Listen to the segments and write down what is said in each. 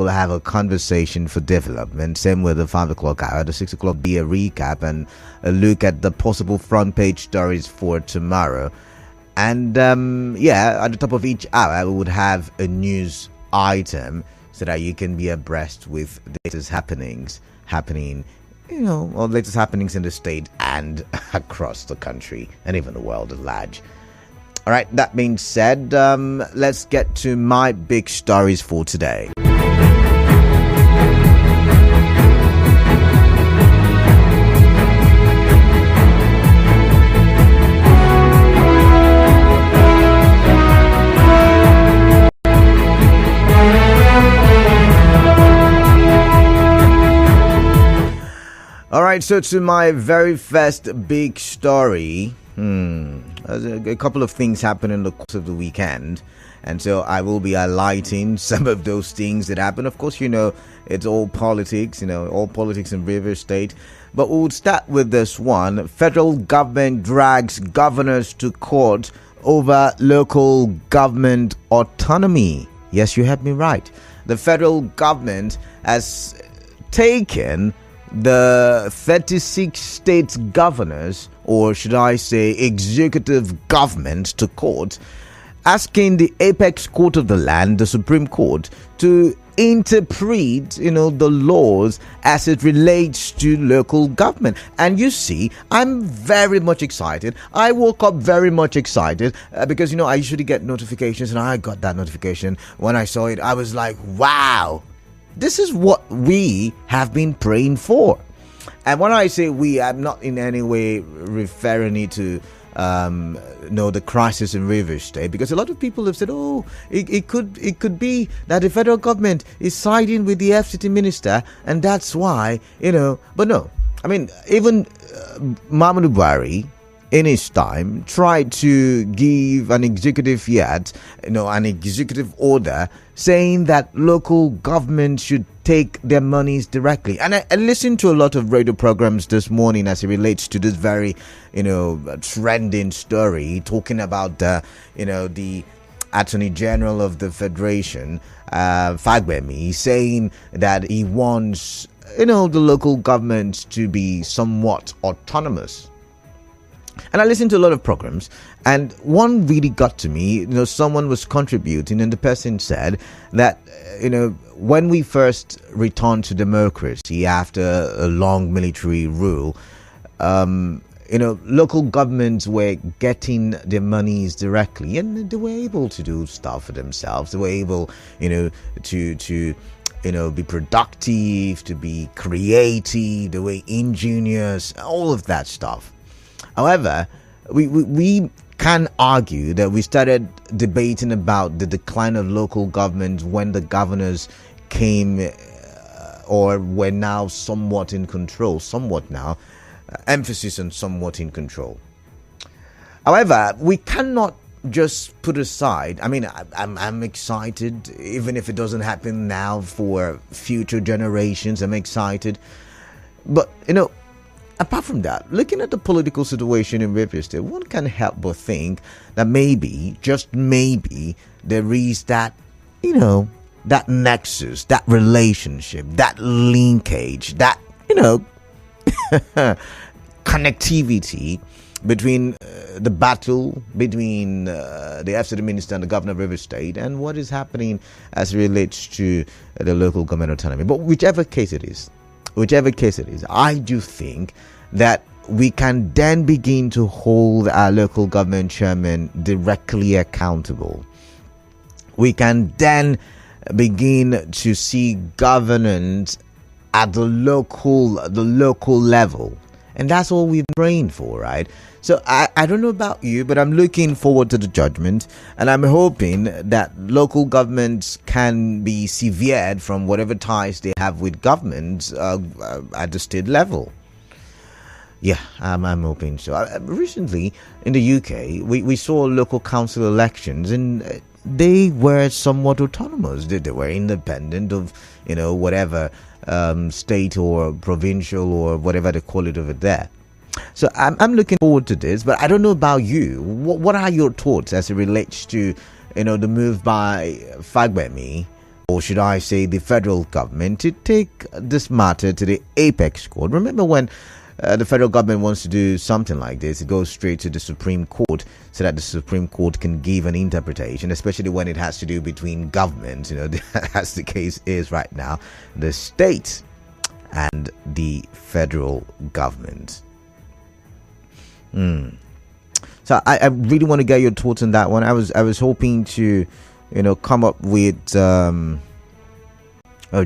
will have a conversation for development. Same with the 5 o'clock hour. The 6 o'clock be a recap and a look at the possible front page stories for tomorrow. And at the top of each hour, we would have a news item so that you can be abreast with the latest happenings happening, or latest happenings in the state and across the country and even the world at large. All right, that being said, let's get to my big stories for today. All right, so to my very first big story. There's a couple of things happened in the course of the weekend, and so I will be highlighting some of those things that happened. Of course, it's all politics, all politics in Rivers State. But we'll start with this one. Federal government drags governors to court over local government autonomy. Yes, you heard me right. The federal government has taken the 36 state governors, or should I say executive government, to court, asking the apex court of the land, the Supreme Court, to interpret, the laws as it relates to local government. And you see, I'm very much excited. I woke up very much excited because, I usually get notifications, and I got that notification. When I saw it, I was like, wow. This is what we have been praying for. And when I say we, I'm not in any way referring it to the crisis in Rivers State, because a lot of people have said, it could be that the federal government is siding with the FCT minister, and that's why, but no. I mean, even Muhammadu Buhari in his time tried to give an executive an executive order saying that local government should take their monies directly. And I listened to a lot of radio programs this morning as it relates to this very, trending story, talking about the Attorney General of the Federation, Fagbemi, saying that he wants, the local government to be somewhat autonomous. And I listened to a lot of programs, and one really got to me. Someone was contributing, and the person said that, when we first returned to democracy after a long military rule, local governments were getting their monies directly, and they were able to do stuff for themselves. They were able, to be productive, to be creative, they were ingenious, all of that stuff. However, we can argue that we started debating about the decline of local government when the governors came or were now somewhat in control. Emphasis on somewhat in control. However, we cannot just put aside. I mean, I'm excited, even if it doesn't happen now, for future generations. I'm excited. But, apart from that, looking at the political situation in Rivers State, one can't help but think that maybe, just maybe, there is that, that nexus, that relationship, that linkage, that, connectivity between the battle between the FCT minister and the governor of Rivers State and what is happening as it relates to the local government autonomy. But whichever case it is, I do think that we can then begin to hold our local government chairman directly accountable. We can then begin to see governance at the local level. And that's all we've been praying for, right? So I don't know about you, but I'm looking forward to the judgment, and I'm hoping that local governments can be severed from whatever ties they have with governments at the state level. Yeah, I'm hoping so. Recently, in the UK, we saw local council elections, and they were somewhat autonomous. They were independent of, whatever state or provincial or whatever they call it over there. So I'm looking forward to this, but I don't know about you. What are your thoughts as it relates to, the move by Fagbemi or should I say the federal government, to take this matter to the apex court. Remember when the federal government wants to do something like this, it goes straight to the Supreme Court so that the Supreme Court can give an interpretation, especially when it has to do between governments, as the case is right now, the state and the federal government. So I really want to get your thoughts on that one. I was hoping to, come up with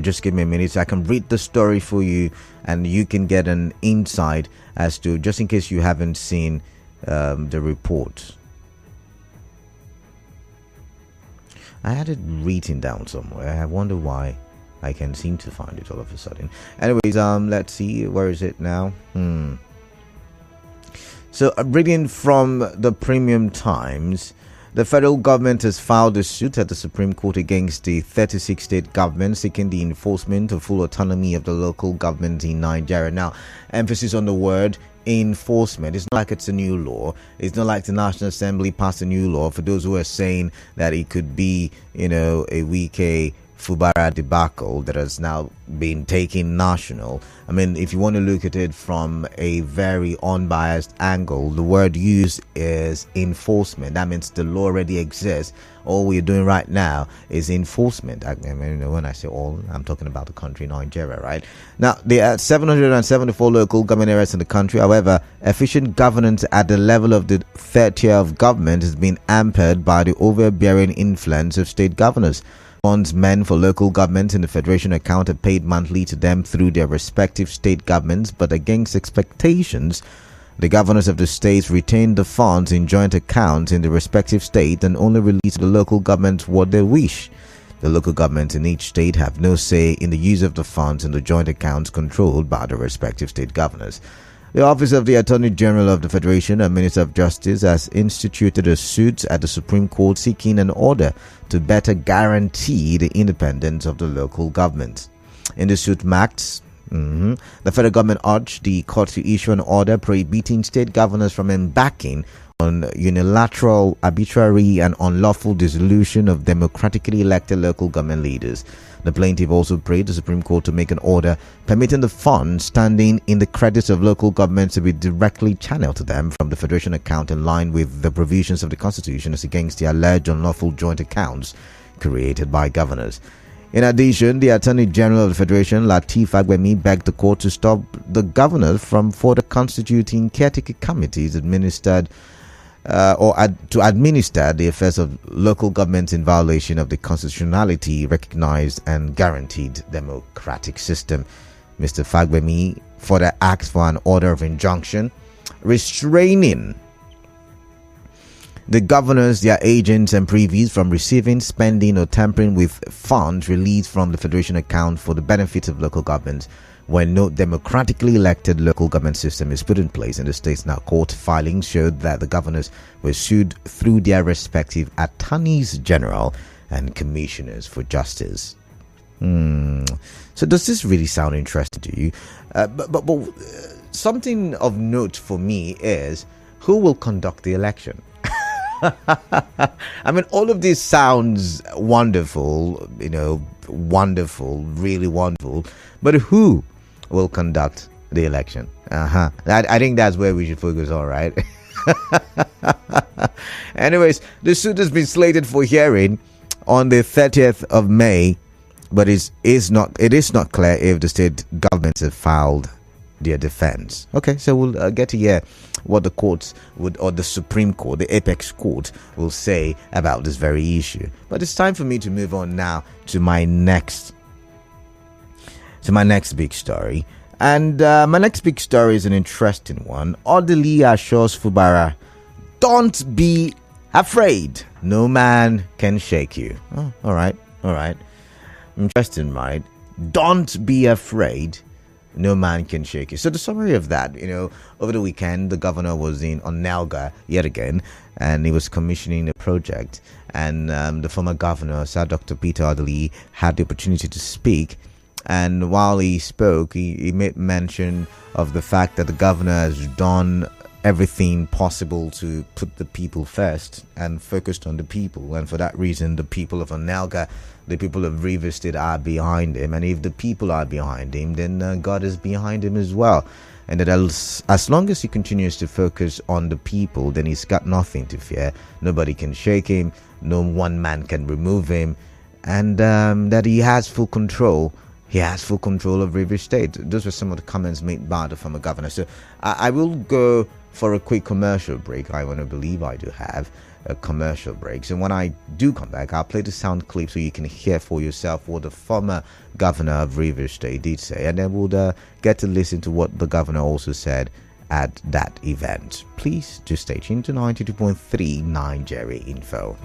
just give me a minute so I can read the story for you and you can get an insight as to, just in case you haven't seen the report. I had it written down somewhere. I wonder why I can't seem to find it all of a sudden. Anyways, let's see, where is it now? So, reading from the Premium Times, the federal government has filed a suit at the Supreme Court against the 36 state governments seeking the enforcement of full autonomy of the local government in Nigeria. Now, emphasis on the word enforcement. It's not like it's a new law. It's not like the National Assembly passed a new law. For those who are saying that it could be, a weak Fubara debacle that has now been taken national. I mean, if you want to look at it from a very unbiased angle, the word used is enforcement. That means the law already exists. All we're doing right now is enforcement. I mean, when I say all, I'm talking about the country Nigeria, right? Now, there are 774 local government areas in the country. However, efficient governance at the level of the third tier of government has been hampered by the overbearing influence of state governors. Funds meant for local governments in the Federation account are paid monthly to them through their respective state governments, but against expectations, the governors of the states retain the funds in joint accounts in the respective state and only release to the local governments what they wish. The local governments in each state have no say in the use of the funds in the joint accounts controlled by the respective state governors. The Office of the Attorney General of the Federation and Minister of Justice has instituted a suit at the Supreme Court seeking an order to better guarantee the independence of the local government. In the suit marked, the federal government urged the court to issue an order prohibiting state governors from embarking on unilateral, arbitrary and unlawful dissolution of democratically elected local government leaders. The plaintiff also prayed the Supreme Court to make an order permitting the funds standing in the credits of local governments to be directly channeled to them from the Federation account in line with the provisions of the Constitution as against the alleged unlawful joint accounts created by governors. In addition, the Attorney General of the Federation, Lateef Fagbemi, begged the court to stop the governors from further constituting caretaker committees administered to administer the affairs of local governments in violation of the constitutionality recognized and guaranteed democratic system. Mr. Fagbemi further asked for an order of injunction restraining the governors, their agents and privys from receiving, spending or tampering with funds released from the Federation account for the benefit of local governments when no democratically elected local government system is put in place in the states. Now, court filings showed that the governors were sued through their respective attorneys general and commissioners for justice. So does this really sound interesting to you? But something of note for me is who will conduct the election? I mean, all of this sounds wonderful, wonderful, really wonderful, but who will conduct the election? I think that's where we should focus on, right? Anyways, the suit has been slated for hearing on the 30th of May, but it is not clear if the state governments have filed their defense. Okay, so we'll get to hear what the courts would, or the Supreme Court, the apex court, will say about this very issue. But it's time for me to move on now to my next big story. And my next big story is an interesting one. Odili assures Fubara, don't be afraid. No man can shake you. Oh, all right. Interesting, right? Don't be afraid. No man can shake you. So the summary of that, over the weekend, the governor was in Onelga yet again, and he was commissioning a project. And the former governor, Sir Dr. Peter Odili, had the opportunity to speak. And while he spoke, he made mention of the fact that the governor has done everything possible to put the people first and focused on the people. And for that reason, the people of Onelga, the people of Rivers State are behind him. And if the people are behind him, then God is behind him as well. And that as long as he continues to focus on the people, then he's got nothing to fear. Nobody can shake him. No one man can remove him. And that he has full control. He has full control of Rivers State. Those were some of the comments made by the former governor. So I will go for a quick commercial break. I want to believe I do have a commercial break. So when I do come back, I'll play the sound clip so you can hear for yourself what the former governor of Rivers State did say. And then we'll get to listen to what the governor also said at that event. Please just stay tuned to 92.3 Nigeria Info.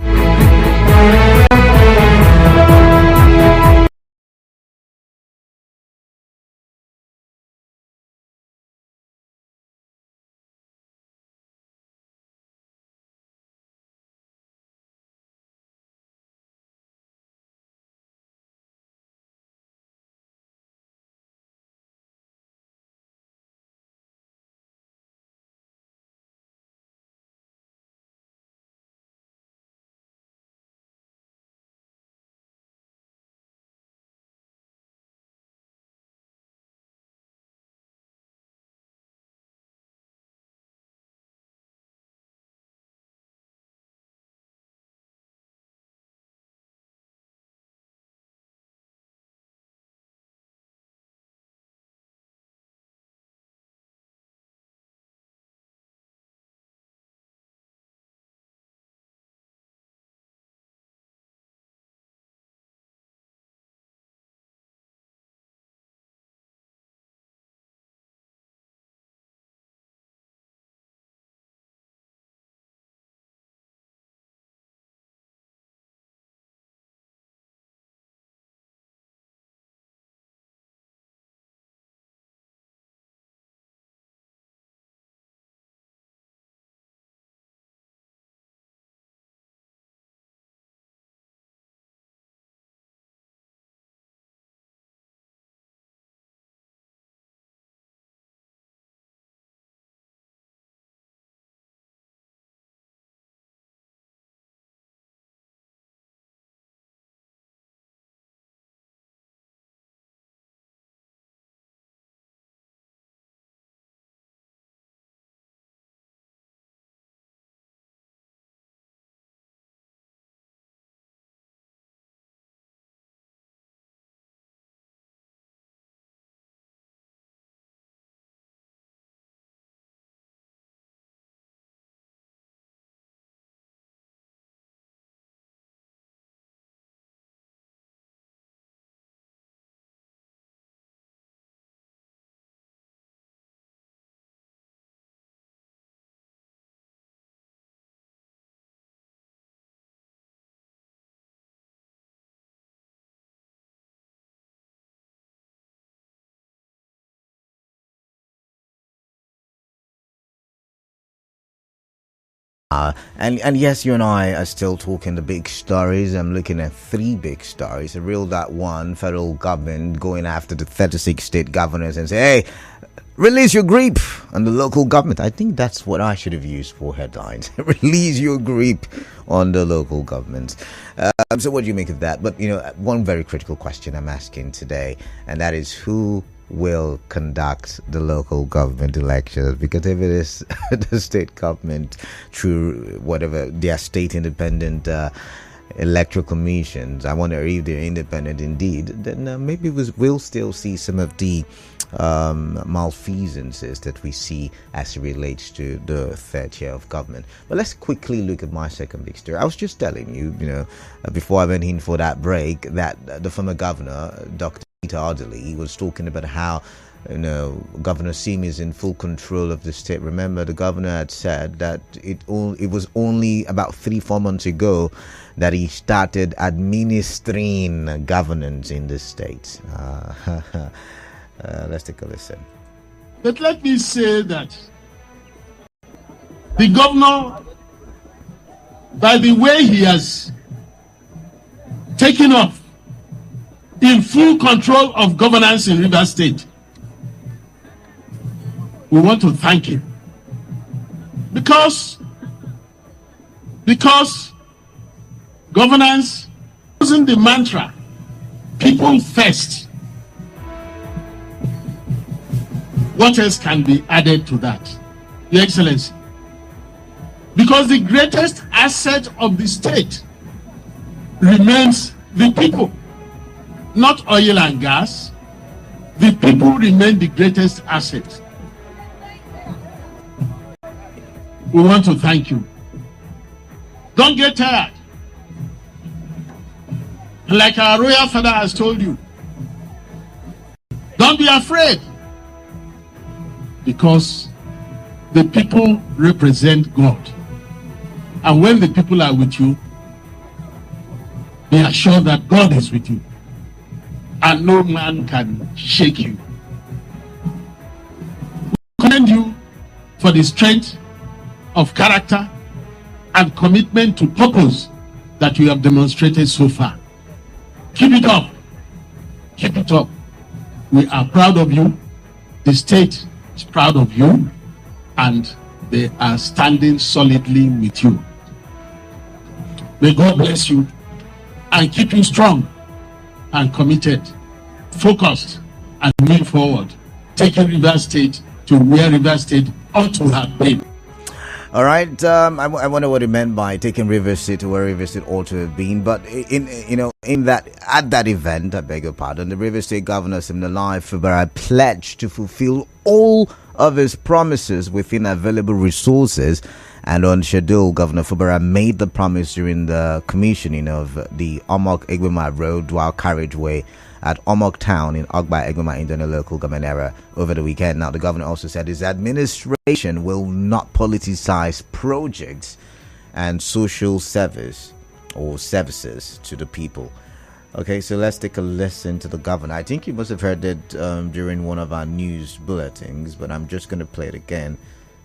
And yes, you and I are still talking the big stories. I'm looking at three big stories. A real that one, federal government going after the 36 state governors and say, hey, release your grip on the local government. I think that's what I should have used for headlines. Release your grip on the local governments. So what do you make of that? But, one very critical question I'm asking today, and that is who will conduct the local government elections? Because if it is the state government through whatever their state independent electoral commissions, I wonder if they're independent indeed, then maybe we'll still see some of the malfeasances that we see as it relates to the third year of government. But let's quickly look at my second big story. I was just telling you, before I went in for that break, that the former governor, Dr. Odili, was talking about how Governor Sim is in full control of the state. Remember, the governor had said that it was only about 3-4 months ago that he started administering governance in the state. Let's take a listen. But let me say that the governor, by the way he has taken off in full control of governance in Rivers State, we want to thank him. Because governance wasn't the mantra. People first. What else can be added to that? Your Excellency. Because the greatest asset of the state remains the people, not oil and gas. The people remain the greatest asset. We want to thank you. Don't get tired. Like our royal father has told you, don't be afraid, because the people represent God. And when the people are with you, they are sure that God is with you. And no man can shake you. We commend you for the strength of character and commitment to purpose that you have demonstrated so far. Keep it up. Keep it up. We are proud of you. The state is proud of you. And they are standing solidly with you. May God bless you and keep you strong and committed, focused, and moving forward, taking Rivers State to where Rivers State ought to have been. All right, I wonder what he meant by taking Rivers State to where Rivers State ought to have been. But at that event, I beg your pardon, the Rivers State Governor Siminalayi Fubara pledged to fulfill all of his promises within available resources. And on schedule, Governor Fubara made the promise during the commissioning of the Omok-Egbema Road dual carriageway at Omok Town in Ogba-Egbema Indian Local Government Area over the weekend. Now, the governor also said his administration will not politicize projects and social service or services to the people. Okay, so let's take a listen to the governor. I think you must have heard it during one of our news bulletins, but I'm just going to play it again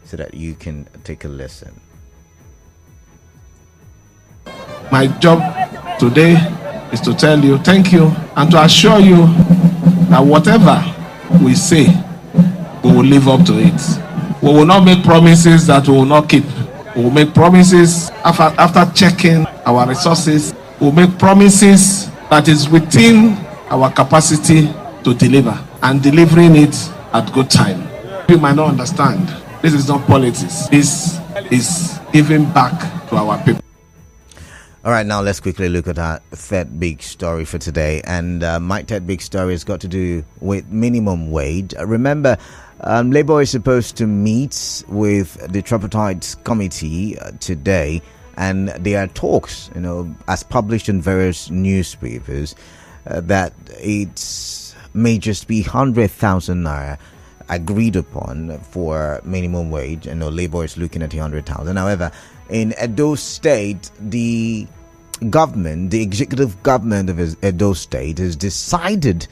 so that you can take a listen. My job today is to tell you thank you and to assure you that whatever we say, we will live up to it. We will not make promises that we will not keep. We will make promises after checking our resources. We will make promises that is within our capacity to deliver, and delivering it at good time. You might not understand. This is not politics. This is giving back to our people. All right, now let's quickly look at our third big story for today. And my third big story has got to do with minimum wage. Remember, Labour is supposed to meet with the Tripartite Committee today. And there are talks, as published in various newspapers, that it may just be 100,000 naira agreed upon for minimum wage. Labour is looking at 100,000. However, in Edo State, the executive government of Edo State has decided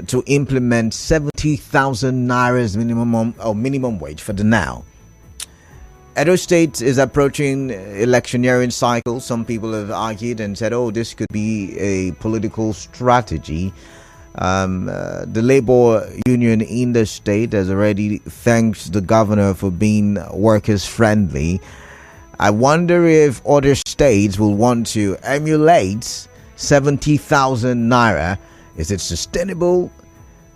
to implement 70,000 nairas minimum wage for the now. Edo State is approaching electioneering cycle. Some people have argued and said, this could be a political strategy. The labor union in the state has already thanked the governor for being workers friendly. I wonder if other states will want to emulate 70,000 naira. Is it sustainable?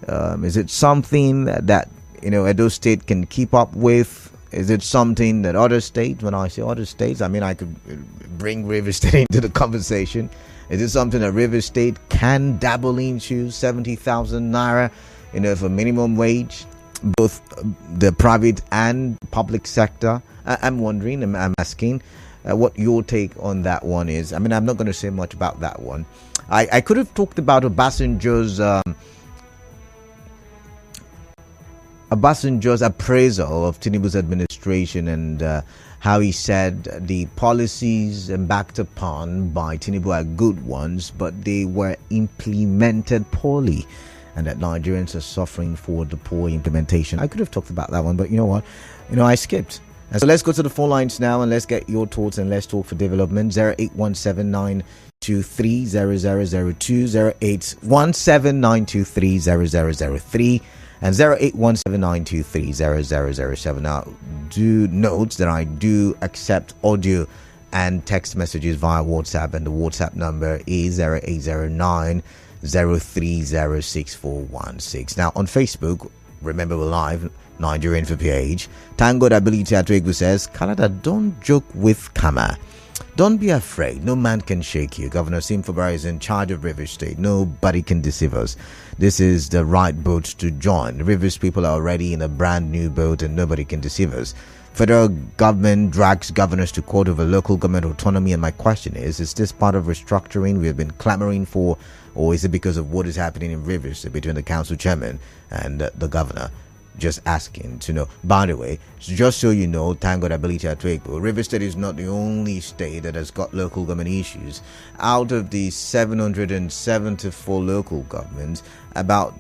Is it something that Edo State can keep up with? Is it something that other states, when I say other states, I mean I could bring River State into the conversation. Is it something that River State can dabble into, 70,000 naira, for minimum wage, both the private and public sector? I'm wondering, I'm asking what your take on that one is. I mean, I'm not going to say much about that one. I could have talked about Obasanjo's appraisal of Tinubu's administration and how he said the policies embarked upon by Tinubu are good ones, but they were implemented poorly, and that Nigerians are suffering for the poor implementation. I could have talked about that one, but you know what? I skipped. And so let's go to the phone lines now and let's get your thoughts and let's talk for development. 0817 923 0002, 0817 923 0003. and 081792300007. Now, do note that I do accept audio and text messages via WhatsApp, and the WhatsApp number is 0809 0306416. Now, on Facebook, remember we're live, Nigerian for PH. Thank God Ability Atwegu says, Canada, don't joke with Kama. Don't be afraid. No man can shake you. Governor Fubara is in charge of Rivers State. Nobody can deceive us. This is the right boat to join. Rivers people are already in a brand new boat and nobody can deceive us. Federal government drags governors to court over local government autonomy, and my question is this part of restructuring we have been clamoring for, or is it because of what is happening in Rivers between the council chairman and the governor? Just asking to know. By the way, just so you know, thank God Ability Atwego, Rivers State is not the only state that has got local government issues. Out of the 774 local governments, about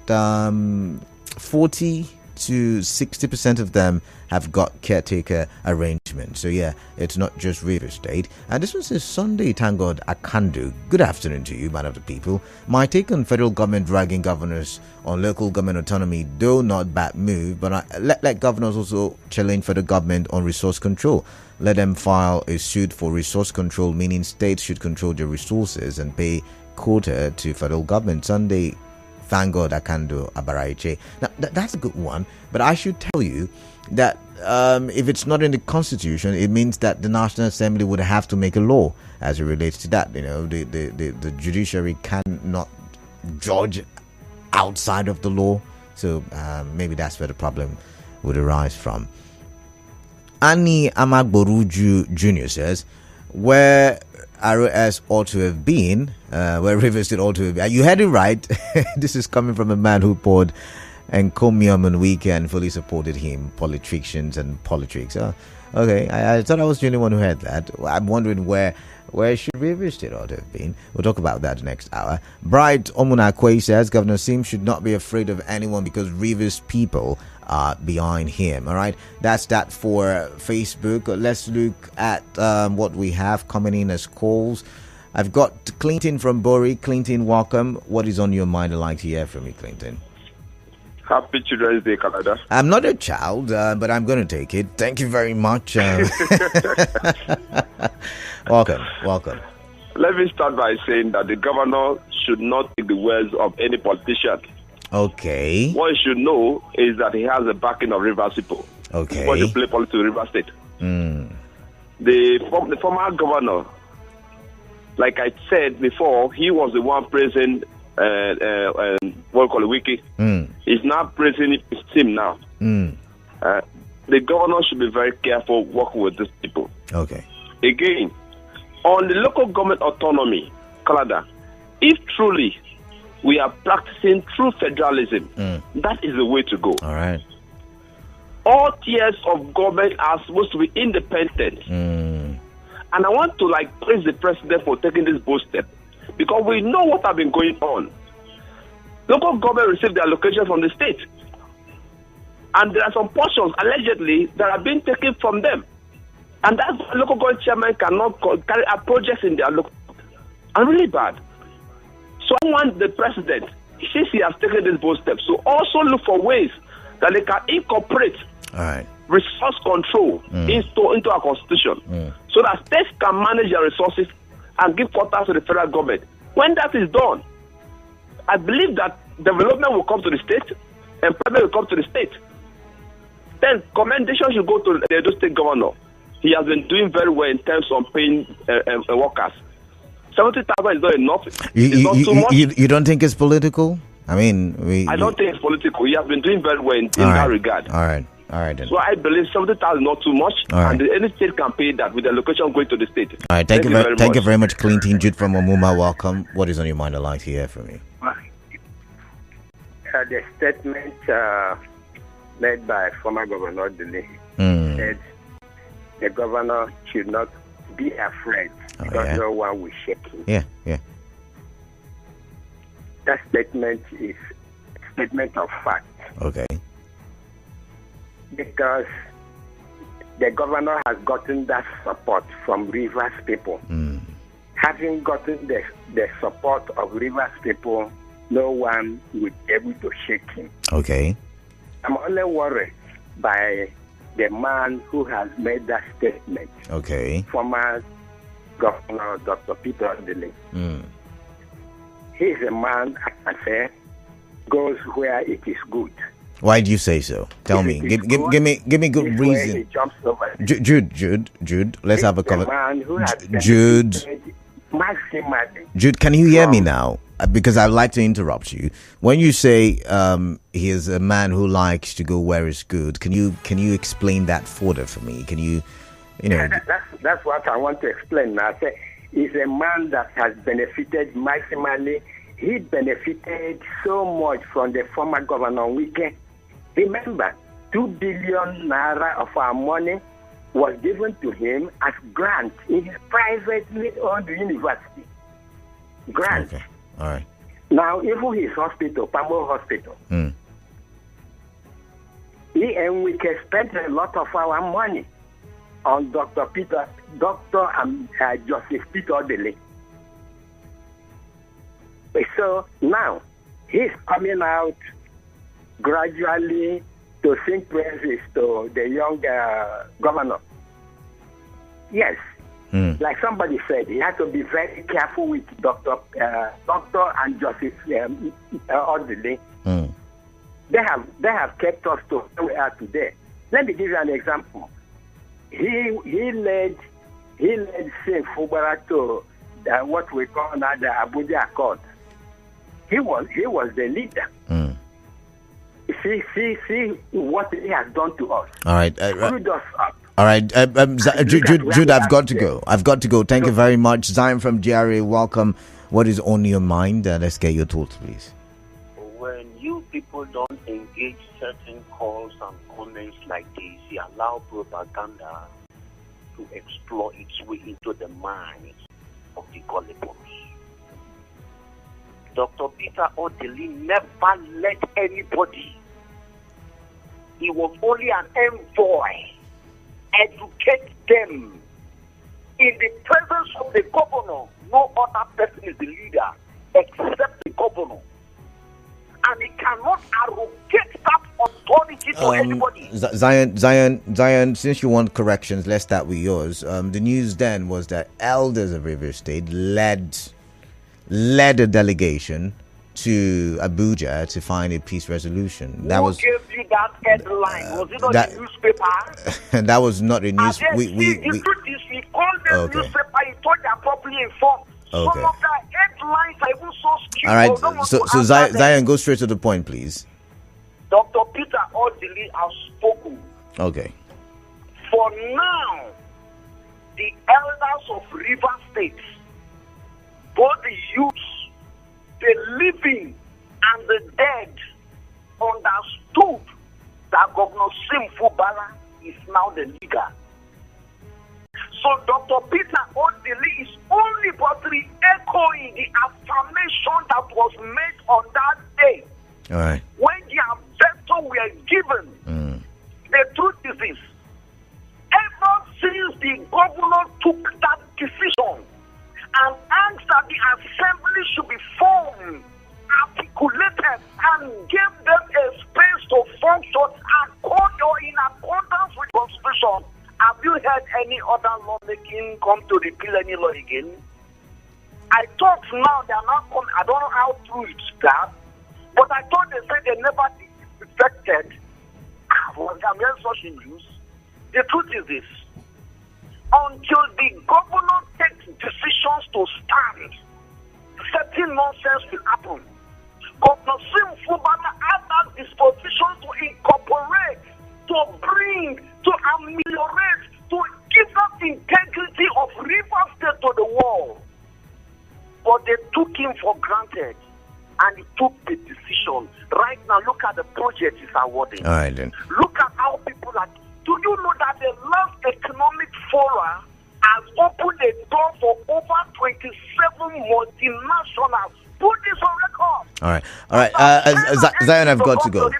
40 to 60% of them have got caretaker arrangements. So yeah, it's not just Rivers State. And this one says, Sunday, thank God, Akandu. Good afternoon to you, man of the people. My take on federal government dragging governors on local government autonomy, though not bad move, but let governors also challenge federal government on resource control. Let them file a suit for resource control, meaning states should control their resources and pay quota to federal government. Sunday, thank God Akando Abaraiche. Now, that's a good one, but I should tell you that if it's not in the Constitution, it means that the National Assembly would have to make a law as it relates to that. You know, the judiciary cannot judge outside of the law, so maybe that's where the problem would arise from. Annie Amagboruju Jr. says, where ROS ought to have been, where Rivers State ought to have been. You had it right. This is coming from a man who poured encomium on weekend, fully supported him, politicians and politics. Okay, I thought I was the only one who had that. I'm wondering where should Rivers State ought to have been. We'll talk about that next hour. Bright Omunakwe says Governor Sim should not be afraid of anyone because Rivers people are behind him. All right, that's that for Facebook. Let's look at what we have coming in as calls. I've got Clinton from Bori. Clinton, welcome. What is on your mind? I'd like to hear from you, Clinton. Happy Children's Day, Canada. I'm not a child, but I'm going to take it. Thank you very much. Welcome. Let me start by saying that the governor should not take the words of any politician. Okay. What you should know is that he has the backing of Rivers people. Okay. Before you play politics with Rivers State. The former governor, like I said before, he was the one praising what we call a wiki. He's not praising his team now. The governor should be very careful working with these people. Okay. Again, on the local government autonomy, Canada, if truly we are practicing true federalism, that is the way to go. All right. All tiers of government are supposed to be independent. And I want to praise the president for taking this bold step, because we know what has been going on. Local government received their allocation from the state, and there are some portions allegedly that are being taken from them, and that's why local government chairman cannot carry out projects in their local. And really bad. So I want the president, since he has taken this bold step, to also look for ways that they can incorporate resource control into our constitution, so that states can manage their resources and give quotas to the federal government. When that is done, I believe that development will come to the state, employment will come to the state. Then commendation should go to the Edo State governor. He has been doing very well in terms of paying workers. 70,000 is not enough. It's not too much. You don't think it's political? I mean, I don't think it's political. He has been doing very well in that regard. All right then. So I believe 70,000 is not too much, and any state can pay that with the allocation going to the state. All right, thank you very much, Clinton Jude from Omuma. Welcome. What is on your mind? I'd like to hear from you. The statement made by former Governor Odili said the governor should not be afraid because no one will shake him. Yeah. That statement is a statement of fact. Okay. Because the governor has gotten that support from Rivers people. Having gotten the support of Rivers people, no one would be able to shake him. Okay. I'm only worried by the man who has made that statement. Okay. Former Governor Dr. Peter Odili. He's a man, I say, goes where it is good. Why do you say so? Tell me. Give me good reason. He jumps over. Jude, let's have a conversation. Jude, can you hear me now? Because I'd like to interrupt you. When you say he is a man who likes to go where it's good, can you explain that further for me? Can you know? That's what I want to explain now. I say he's a man that has benefited maximally. He benefited so much from the former governor Wike. Remember, 2 billion naira of our money was given to him as grant in his privately owned university. Grant. Okay. All right. Now, even his hospital, Pambo Hospital, he and we can spend a lot of our money on Dr. Joseph Peter Odili. So now he's coming out gradually to sing praises to the young governor. Yes. Like somebody said, he had to be very careful with Dr. and Joseph Odili. They have kept us to where we are today. Let me give you an example. He led Fubara to what we call now the Abuja Accord. He was the leader. See what he has done to us. All right. Screwed us up. All right, Jude, I've got to go. Thank you very much. Zion from GRA, welcome. What is on your mind? Let's get your thoughts, please. When you people don't engage certain calls and comments like this, you allow propaganda to explore its way into the minds of the gullibles. Dr. Peter Odili never let anybody. He was only an envoy. Educate them. In the presence of the governor, no other person is the leader except the governor. And he cannot arrogate that authority to anybody. Zion, since you want corrections, let's start with yours. The news then was that elders of River State led a delegation to Abuja to find a peace resolution. Who gave you that headline? Was it on the newspaper? That was not a news. The truth is, we called them newspaper. He thought they are properly informed. Okay. Some of the headlines are even so skewed. All right. So Zion, go straight to the point, please. Dr. Peter Odili has spoken. Okay. For now, the elders of River State, both the youths, the living and the dead, understood that Governor Fubara is now the leader. So Dr. Peter Odili is only but re-echoing the affirmation that was made on that day. All right. When the veto were given. The truth is this. Ever since the governor took that decision and asked that the assembly should be formed, articulated, and gave them a space to function in accordance with the Constitution, have you heard any other lawmaking come to repeal any law again? I thought now they are not coming. I don't know how true it's that, but I thought they said they never defected. Was there such news? The truth is this. Until the governor takes decisions to stand, certain nonsense will happen. Governor Fubara has that disposition to incorporate, to bring, to ameliorate, to give up the integrity of River State to the world. But they took him for granted, and he took the decision. Right now, look at the project he's awarding. All right, then. Look at how people are. Do you know that the last economic forum has opened a door for over 27 multinationals? Put this on record. All right. Zion, I've got to go.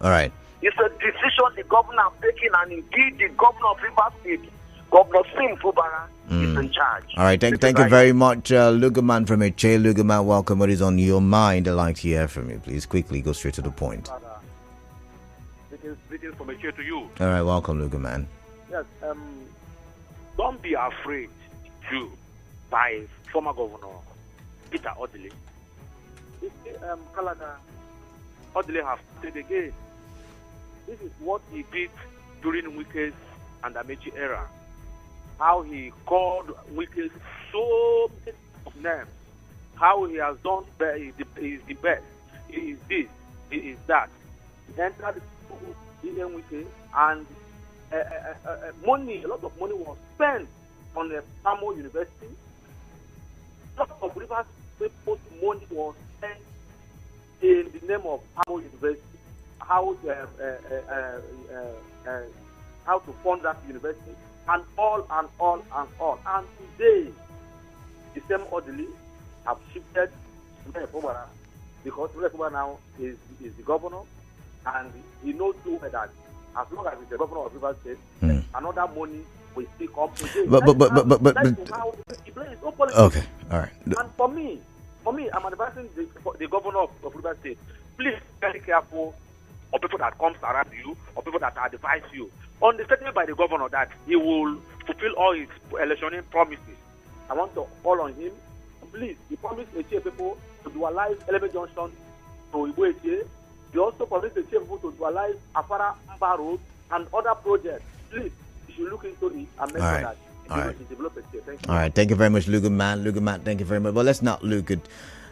All right. It's a decision the governor has taken, and indeed the governor of River State, Governor Fubara, is in charge. All right. Thank you very much, Lugaman from HA. Lugaman, welcome. What is on your mind? I'd like to hear from you. Please quickly go straight to the point. greetings from Echie to you. All right, welcome, Luga man. Yes, don't be afraid by former Governor Peter Odili. Canada, Odili have said again. This is what he did during Wike's and Amechi era. How he called Wike's so many of names. How he has done he is the best. He is this. He is that. He entered Wike and money, a lot of money was spent on the Samo University. A lot of Rivers people's money was spent in the name of Samo University. How to fund that university and all. And today, the same Odili have shifted to Fubara because Fubara now is the governor, and he knows too well that as long as he's the governor of Rivers State, another money will still come. But okay, all right. And for me, I'm advising the governor of Rivers State, please be very careful of people that comes around you or people that advise you. On the statement by the governor that he will fulfill all his electioning promises, I want to call on him. Please, he promised Echie people to dualize Eleme Junction to Igbo Echie. He also promised Echie people to dualize Afara Mba Road and other projects. Please, you should look into it and make sure that he develop Echie. Thank you. All right, thank you very much, Luga man. Thank you very much. But let's not look at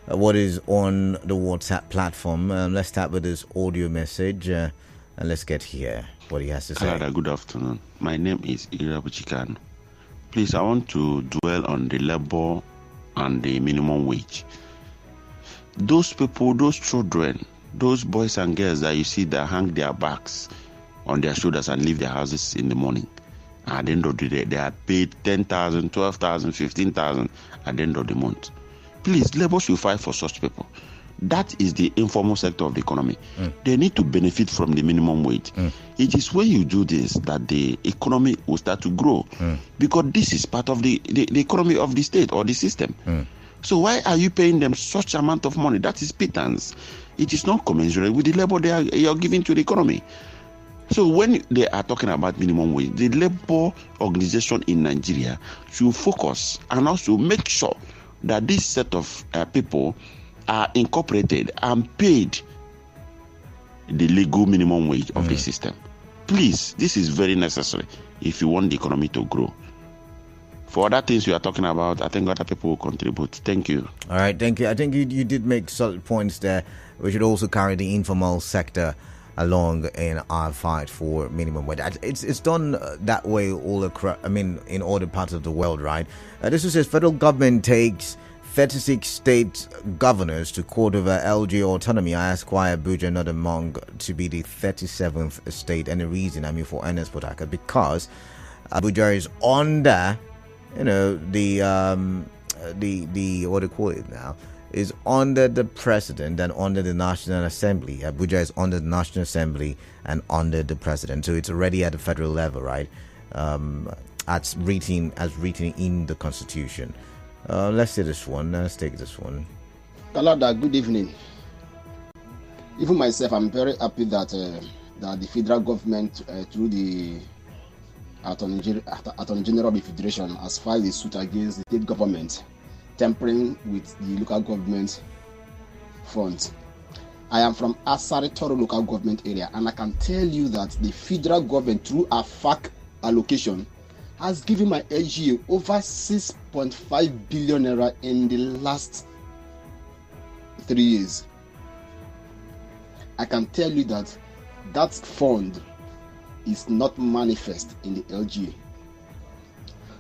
what is on the WhatsApp platform. Let's start with this audio message and let's get here what he has to say. Canada, good afternoon. My name is Irabu Chikano. Please, I want to dwell on the labor and the minimum wage. Those people, those children, those boys and girls that you see that hang their bags on their shoulders and leave their houses in the morning, at the end of the day, they are paid 10,000, 12,000, 15,000 at the end of the month. Please, labor should fight for such people. That is the informal sector of the economy. They need to benefit from the minimum wage. It is when you do this that the economy will start to grow, because this is part of the economy of the state or the system. So why are you paying them such amount of money? That is pittance. It is not commensurate with the labor you are giving to the economy. So when they are talking about minimum wage, the labor organization in Nigeria should focus and also make sure that this set of people are incorporated and paid the legal minimum wage of the system. Please, this is very necessary if you want the economy to grow. For other things you are talking about, I think other people will contribute. Thank you. All right, thank you. I think you did make solid points there. We should also carry the informal sector along in our fight for minimum wage. It's done that way all across, in other parts of the world, right? This is says federal government takes 36 state governors to court over LG autonomy. I ask why Abuja not among to be the 37th state. And the reason, for Ernest Potaka, because Abuja is under, the what do you call it now? Is under the president and under the National Assembly. Abuja is under the National Assembly and under the president. So it's already at the federal level, right? As written in the Constitution. Let's see this one. Let's take this one. Kalada, good evening. Even myself, I'm very happy that the federal government, through the Attorney General of the Federation, has filed a suit against the state government, tampering with the local government funds. I am from Asari Toro local government area, and I can tell you that the federal government, through a FAC allocation, has given my LGA over 6.5 billion naira in the last 3 years. I can tell you that that fund is not manifest in the LGA.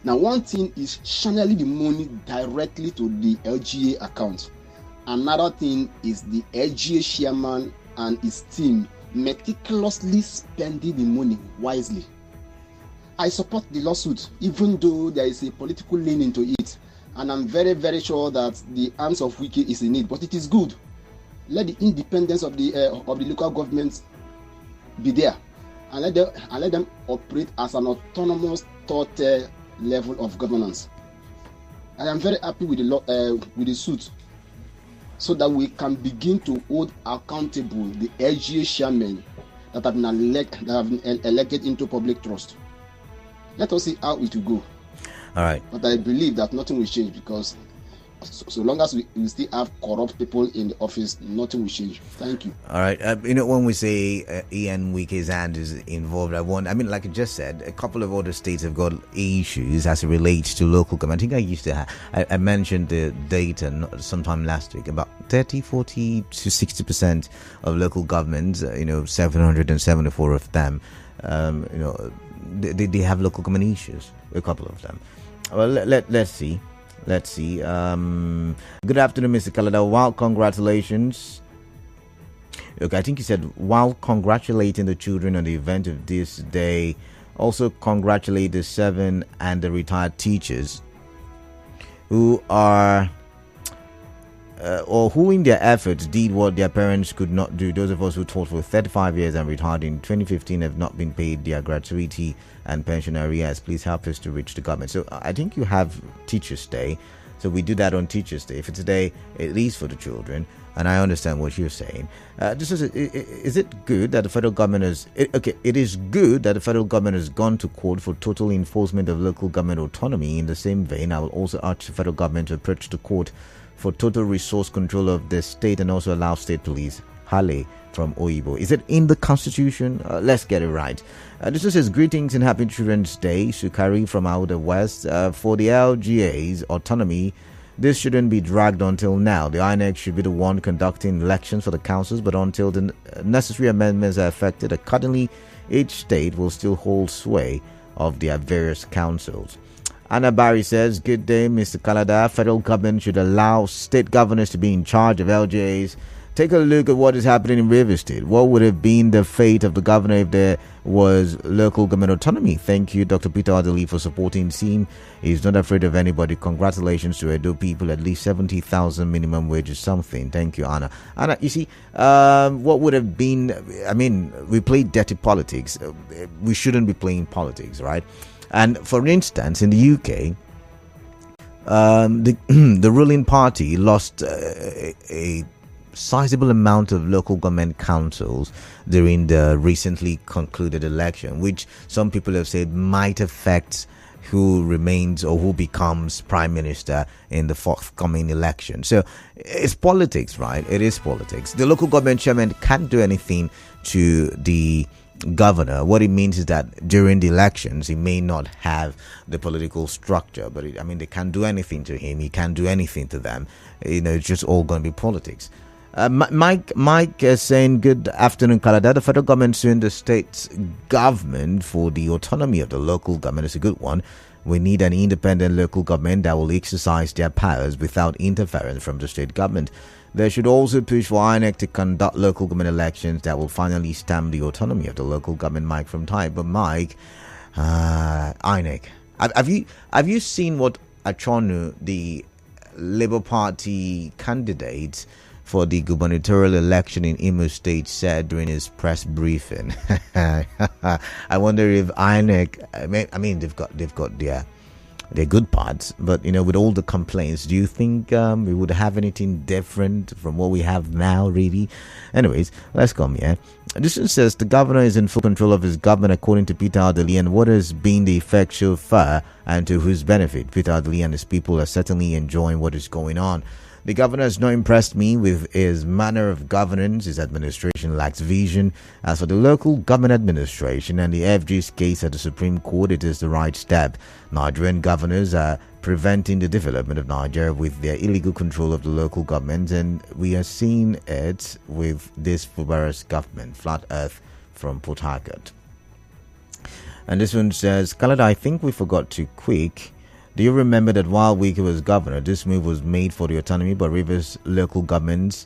Now, one thing is channeling the money directly to the LGA account. Another thing is the LGA chairman and his team meticulously spending the money wisely. I support the lawsuit, even though there is a political leaning to it, and I'm very, very sure that the hands of Wike is in it. But it is good. Let the independence of the local governments be there, and let them operate as an autonomous third level of governance. I am very happy with the suit, so that we can begin to hold accountable the LGA chairman that have been elected into public trust. Let us see how it will go. All right. But I believe that nothing will change, because so long as we still have corrupt people in the office, nothing will change. Thank you. All right. When we say Ian Wike's hand is involved, like I just said, a couple of other states have got issues as it relates to local government. I think I used to I mentioned the data sometime last week. About 30, 40 to 60% of local governments, 774 of them, they have local government issues. A couple of them. Well, let's see. Let's see. Good afternoon, Mr. Kalada. Wow, congratulations. Okay, I think you said while congratulating the children on the event of this day, also congratulate the 7 and the retired teachers who are or who in their efforts did what their parents could not do. Those of us who taught for 35 years and retired in 2015 have not been paid their gratuity and pension arrears. Please help us to reach the government. So I think you have Teachers' Day. So we do that on Teachers' Day. For today, at least for the children. And I understand what you're saying. Is it good that the federal government has... it is good that the federal government has gone to court for total enforcement of local government autonomy. In the same vein, I will also urge the federal government to approach the court for total resource control of the state and also allow state police. Hale from Oibo. Is it in the Constitution? Let's get it right. This says, greetings and happy Children's Day. Sukari from Outer West. For the LGA's autonomy, this shouldn't be dragged until now. The INEC should be the one conducting elections for the councils, but until the necessary amendments are effected, accordingly, each state will still hold sway of their various councils. Anna Barry says, good day, Mr. Kalada. Federal government should allow state governors to be in charge of LGAs. Take a look at what is happening in River State. What would have been the fate of the governor if there was local government autonomy? Thank you, Dr. Peter Odili, for supporting team. He's not afraid of anybody. Congratulations to Edo people. At least 70,000 minimum wage is something. Thank you, Anna. Anna, you see, what would have been... we play dirty politics. We shouldn't be playing politics, right? And for instance, in the UK, the ruling party lost a sizable amount of local government councils during the recently concluded election, which some people have said might affect who remains or who becomes prime minister in the forthcoming election. So it's politics, right? It is politics. The local government chairman can't do anything to the governor. What it means is that during the elections he may not have the political structure, but they can't do anything to him. He can't do anything to them. It's just all going to be politics. Mike is saying, good afternoon, Kalada. The federal government suing the state's government for the autonomy of the local government is a good one. We need an independent local government that will exercise their powers without interference from the state government. They should also push for INEC to conduct local government elections that will finally stamp the autonomy of the local government. Mike from Thai. But Mike, INEC. Have you seen what Achonu, the Labour Party candidate for the gubernatorial election in Imo State, said during his press briefing? I wonder if INEC, they've got their good parts, but with all the complaints, do you think we would have anything different from what we have now, really? Anyways, let's come here. This one says the governor is in full control of his government, according to Peter Odili, and what has been the effect so far and to whose benefit? Peter Odili and his people are certainly enjoying what is going on. The governor has not impressed me with his manner of governance. His administration lacks vision. As for the local government administration and the FG's case at the Supreme Court, it is the right step. Nigerian governors are preventing the development of Nigeria with their illegal control of the local government, and we are seeing it with this Fubara's government. Flat Earth from Port Harcourt. And this one says, Kalada, I think we forgot to quick. Do you remember that while Wike was governor, this move was made for the autonomy, but Rivers local governments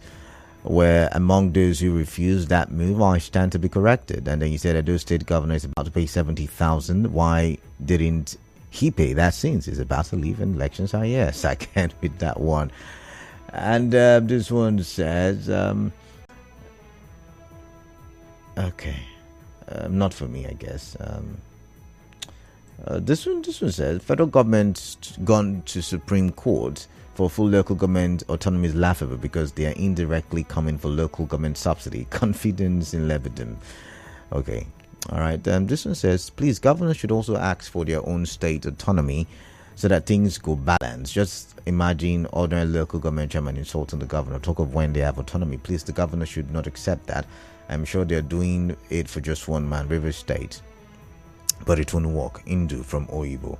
were among those who refused that move? I stand to be corrected. And then you said that those state governor is about to pay 70,000. Why didn't he pay that since he's about to leave and elections are? Yes, I can't with that one. And this one says, okay, not for me, I guess. This one says federal government gone to Supreme Court for full local government autonomy is laughable because they are indirectly coming for local government subsidy. Confidence in Lebanon. Okay. All right. This one says, please, governors should also ask for their own state autonomy so that things go balanced. Just imagine ordinary local government chairman insulting the governor. Talk of when they have autonomy. Please, the governor should not accept that. I'm sure they're doing it for just one man, Rivers State. But it won't work. Indu from Oibo.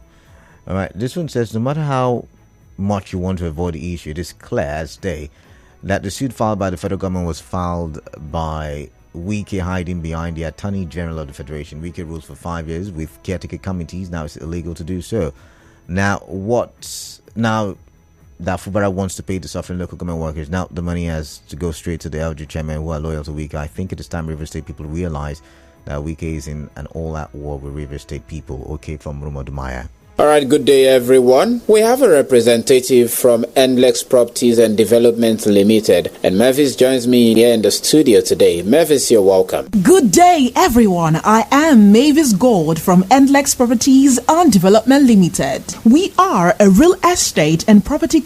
All right. This one says, no matter how much you want to avoid the issue, it is clear as day that the suit filed by the federal government was filed by Wike hiding behind the Attorney General of the Federation. Wike rules for 5 years with caretaker committees. Now it's illegal to do so. Now that Fubara wants to pay the suffering local government workers, now the money has to go straight to the LG chairman who are loyal to Wike. I think it is time River State people realize that Wike is in an all-out war with River State people. Okay, from Rumodumaya. All right, good day, everyone. We have a representative from Endlex Properties and Development Limited, and Mavis joins me here in the studio today. Mavis, you're welcome. Good day, everyone. I am Mavis Gold from Endlex Properties and Development Limited. We are a real estate and property